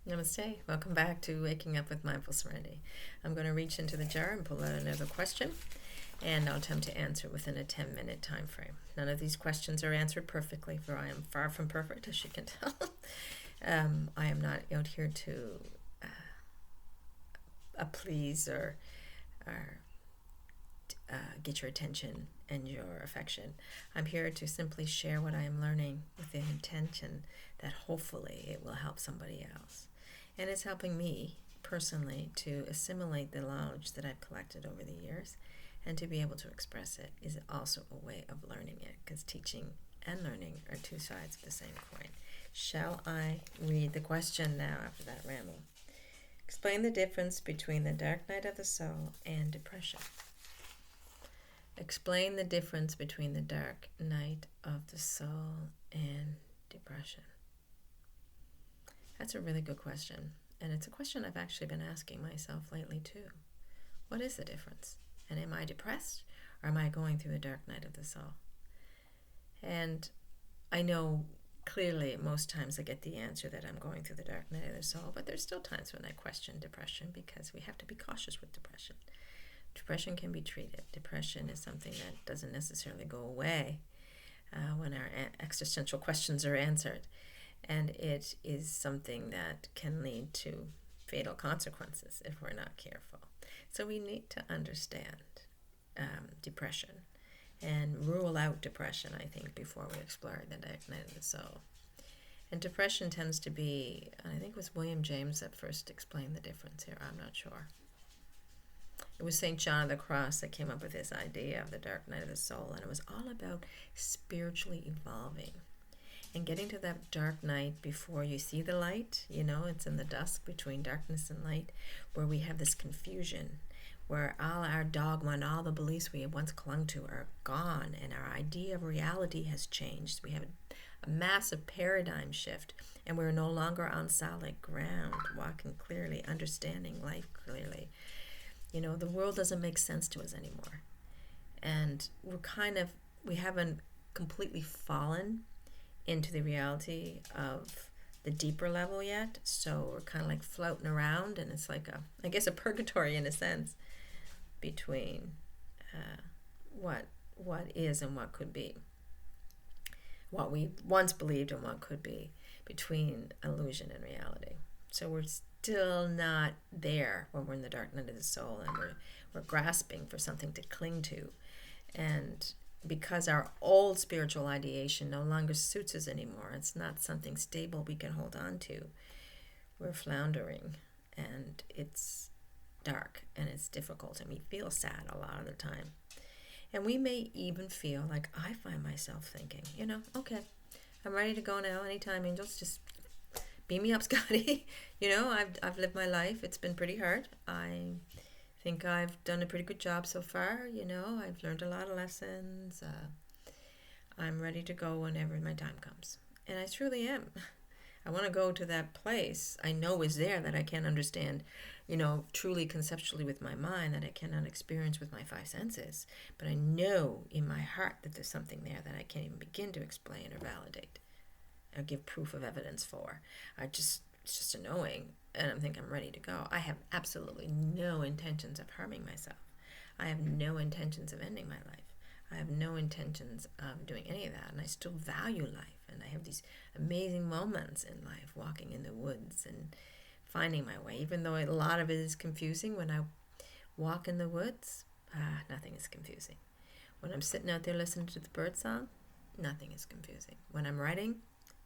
Namaste. Welcome back to Waking Up with Mindful Serenity. I'm going to reach into the jar and pull out another question, and I'll attempt to answer within a 10-minute time frame. None of these questions are answered perfectly, for I am far from perfect, as you can tell. I am not out here to please or get your attention and your affection. I'm here to simply share what I am learning with the intention that hopefully it will help somebody else. And it's helping me personally to assimilate the knowledge that I've collected over the years, and to be able to express it is also a way of learning it, because teaching and learning are two sides of the same coin. Shall I read the question now after that ramble? Explain the difference between the dark night of the soul and depression. Explain the difference between the dark night of the soul and depression. That's a really good question, and it's a question I've actually been asking myself lately too. What is the difference? And am I depressed, or am I going through the dark night of the soul? And I know clearly most times I get the answer that I'm going through the dark night of the soul, but there's still times when I question depression, because we have to be cautious with depression. Depression can be treated. Depression is something that doesn't necessarily go away when our existential questions are answered. And it is something that can lead to fatal consequences if we're not careful. So we need to understand depression and rule out depression, I think, before we explore the dark night of the soul. And depression tends to be, I think it was William James that first explained the difference here, I'm not sure. It was St. John of the Cross that came up with this idea of the dark night of the soul, and it was all about spiritually evolving and getting to that dark night before you see the light. It's in the dusk between darkness and light, where we have this confusion, where all our dogma and all the beliefs we have once clung to are gone, and our idea of reality has changed. We have a massive paradigm shift, and we're no longer on solid ground, walking clearly, understanding life clearly. The world doesn't make sense to us anymore. And we haven't completely fallen into the reality of the deeper level yet. So we're kind of like floating around, and it's like a purgatory in a sense, between what is and what could be, what we once believed and what could be, between illusion and reality. So we're still not there when we're in the dark night of the soul, and we're grasping for something to cling to. And because our old spiritual ideation no longer suits us anymore, it's not something stable we can hold on to, we're floundering, and it's dark and it's difficult, and we feel sad a lot of the time. And we may even feel like, I find myself thinking, okay, I'm ready to go now, anytime, angels, just beam me up, Scotty. I've lived my life. It's been pretty hard. I think I've done a pretty good job so far. I've learned a lot of lessons. I'm ready to go whenever my time comes. And I truly am. I want to go to that place I know is there, that I can't understand, truly conceptually with my mind, that I cannot experience with my five senses. But I know in my heart that there's something there that I can't even begin to explain or validate or give proof of evidence for. It's just a knowing, and I'm thinking I'm ready to go. I have absolutely no intentions of harming myself. I have no intentions of ending my life. I have no intentions of doing any of that, and I still value life, and I have these amazing moments in life, walking in the woods and finding my way, even though a lot of it is confusing. When I walk in the woods, nothing is confusing. When I'm sitting out there listening to the bird song, nothing is confusing. When I'm writing,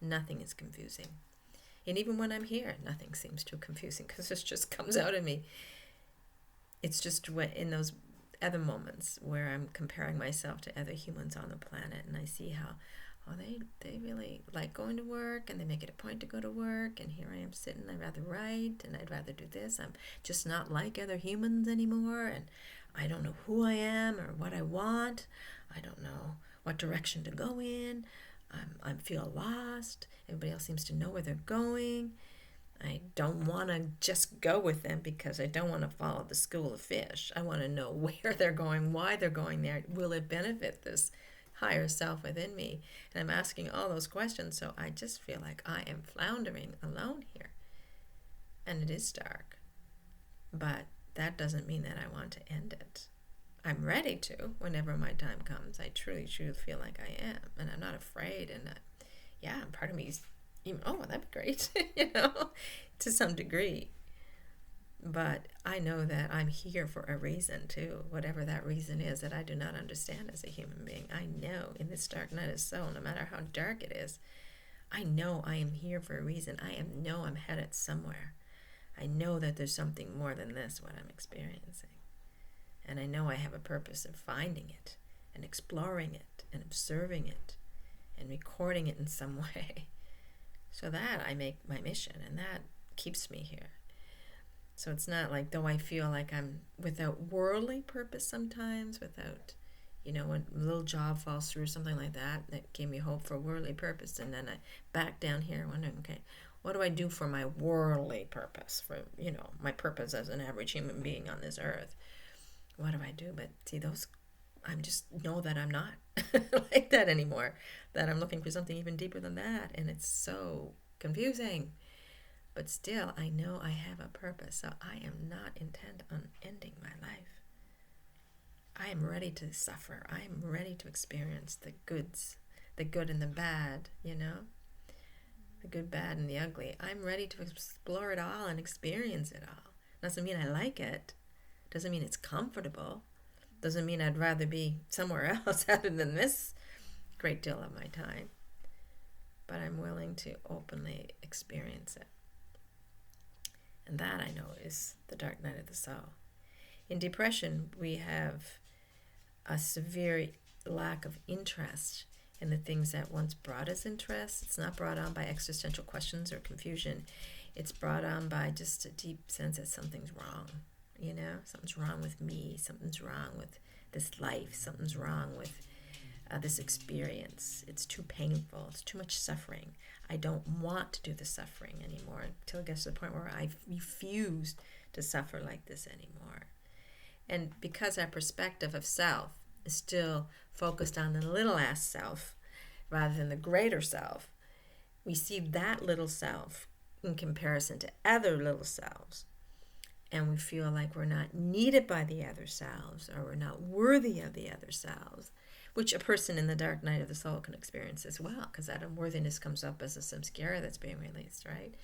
nothing is confusing. And even when I'm here, nothing seems too confusing, because it just comes out of me. It's just in those other moments where I'm comparing myself to other humans on the planet, and I see how they really like going to work, and they make it a point to go to work, and here I am sitting, I'd rather write, and I'd rather do this. I'm just not like other humans anymore, and I don't know who I am or what I want. I don't know what direction to go in. I feel lost. Everybody else seems to know where they're going. I don't want to just go with them, because I don't want to follow the school of fish. I want to know where they're going, why they're going there. Will it benefit this higher self within me? And I'm asking all those questions, so I just feel like I am floundering alone here. and it is dark, but that doesn't mean that I want to end it. I'm ready to whenever my time comes. I truly feel like I am, and I'm not afraid. And part of me is even, oh, that'd be great, to some degree. But I know that I'm here for a reason too, whatever that reason is that I do not understand as a human being. I know in this dark night of soul, no matter how dark it is, I know I am here for a reason. I know I'm headed somewhere. I know that there's something more than this, what I'm experiencing. And I know I have a purpose of finding it and exploring it and observing it and recording it in some way. So that I make my mission, and that keeps me here. So it's not like, though I feel like I'm without worldly purpose sometimes, without, when a little job falls through, something like that gave me hope for worldly purpose. And then I back down here wondering, okay, what do I do for my worldly purpose, for, my purpose as an average human being on this earth? What do I do? But see, I just know that I'm not like that anymore, that I'm looking for something even deeper than that. And it's so confusing. But still, I know I have a purpose, so I am not intent on ending my life. I am ready to suffer. I am ready to experience the good and the bad, the good, bad, and the ugly. I'm ready to explore it all and experience it all. Doesn't mean I like it. Doesn't mean it's comfortable. Doesn't mean I'd rather be somewhere else other than this great deal of my time. But I'm willing to openly experience it. And that, I know, is the dark night of the soul. In depression, we have a severe lack of interest in the things that once brought us interest. It's not brought on by existential questions or confusion. It's brought on by just a deep sense that something's wrong. Something's wrong with me. Something's wrong with this life. Something's wrong with this experience. It's too painful. It's too much suffering. I don't want to do the suffering anymore, until it gets to the point where I refuse to suffer like this anymore. And because our perspective of self is still focused on the little ass self rather than the greater self, we see that little self in comparison to other little selves. And we feel like we're not needed by the other selves, or we're not worthy of the other selves, which a person in the dark night of the soul can experience as well, because that unworthiness comes up as a samskara that's being released, right?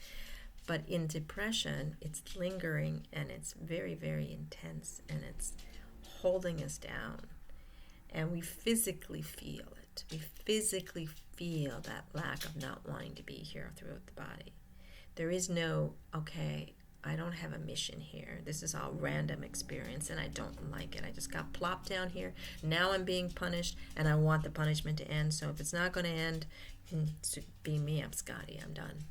But in depression, it's lingering, and it's very, very intense, and it's holding us down. And we physically feel it. We physically feel that lack of not wanting to be here throughout the body. There is no, okay, I don't have a mission here. This is all random experience, and I don't like it. I just got plopped down here. Now I'm being punished, and I want the punishment to end. So if it's not going to end, be me, I'm Scotty, I'm done,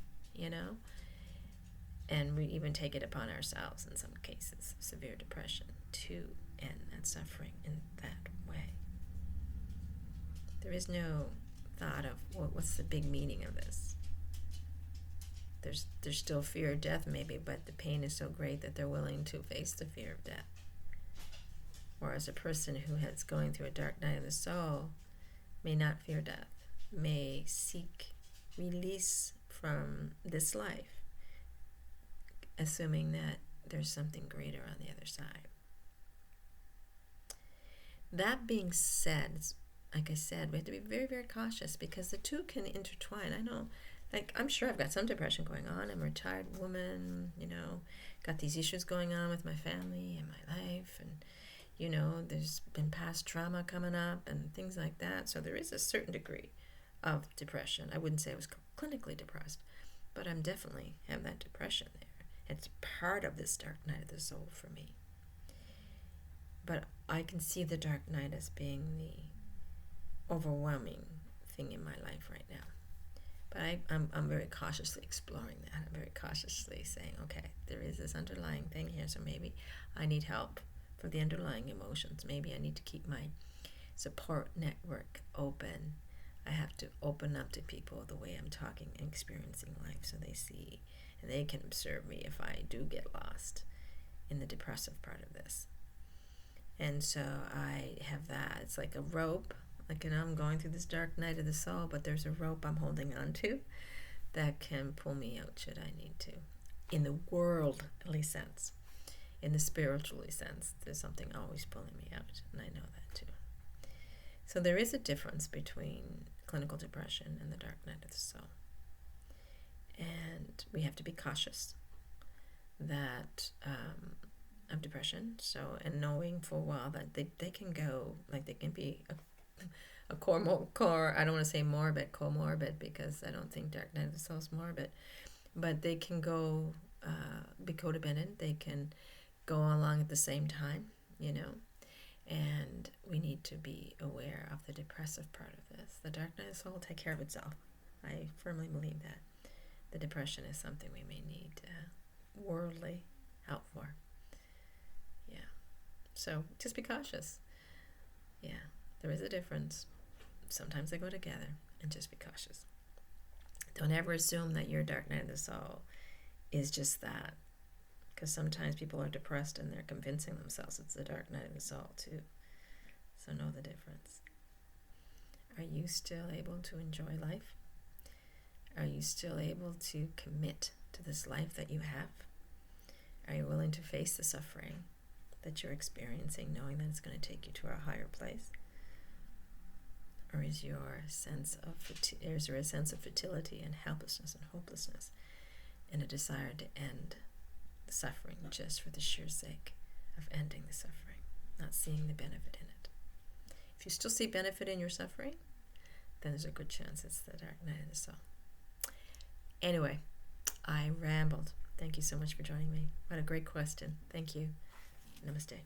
And we even take it upon ourselves in some cases, severe depression, to end that suffering in that way. There is no thought of what's the big meaning of this. There's still fear of death maybe, but the pain is so great that they're willing to face the fear of death. Whereas a person who is going through a dark night of the soul may not fear death, may seek release from this life, assuming that there's something greater on the other side. That being said, like I said, we have to be very, very cautious, because the two can intertwine. I know, I'm sure I've got some depression going on. I'm a retired woman, got these issues going on with my family and my life, and, there's been past trauma coming up and things like that. So there is a certain degree of depression. I wouldn't say I was clinically depressed, but I'm definitely have that depression there. It's part of this dark night of the soul for me. But I can see the dark night as being the overwhelming thing in my life right now. But I'm very cautiously exploring that. I'm very cautiously saying, okay, there is this underlying thing here, so maybe I need help for the underlying emotions. Maybe I need to keep my support network open. I have to open up to people the way I'm talking and experiencing life, so they see and they can observe me if I do get lost in the depressive part of this. And so I have that. It's like a rope. I'm going through this dark night of the soul, but there's a rope I'm holding on to that can pull me out should I need to. in the worldly sense. In the spiritually sense, there's something always pulling me out, and I know that too. So there is a difference between clinical depression and the dark night of the soul. And we have to be cautious that of depression. So, and knowing full well that they can go, like they can be a core, I don't want to say morbid, comorbid, because I don't think dark night of the soul is morbid, but they can go be codependent. They can go along at the same time, and we need to be aware of the depressive part of this. The dark night of the soul will take care of itself. I firmly believe that. The depression is something we may need worldly help for. Yeah. So just be cautious. Yeah, there is a difference. Sometimes they go together, and just be cautious. Don't ever assume that your dark night of the soul is just that, because sometimes people are depressed and they're convincing themselves it's the dark night of the soul too. So know the difference. Are you still able to enjoy life? Are you still able to commit to this life that you have? Are you willing to face the suffering that you're experiencing, knowing that it's going to take you to a higher place? Or is there a sense of futility and helplessness and hopelessness, and a desire to end the suffering just for the sheer sake of ending the suffering, not seeing the benefit in it? If you still see benefit in your suffering, then there's a good chance it's the dark night of the soul. Anyway, I rambled. Thank you so much for joining me. What a great question. Thank you. Namaste.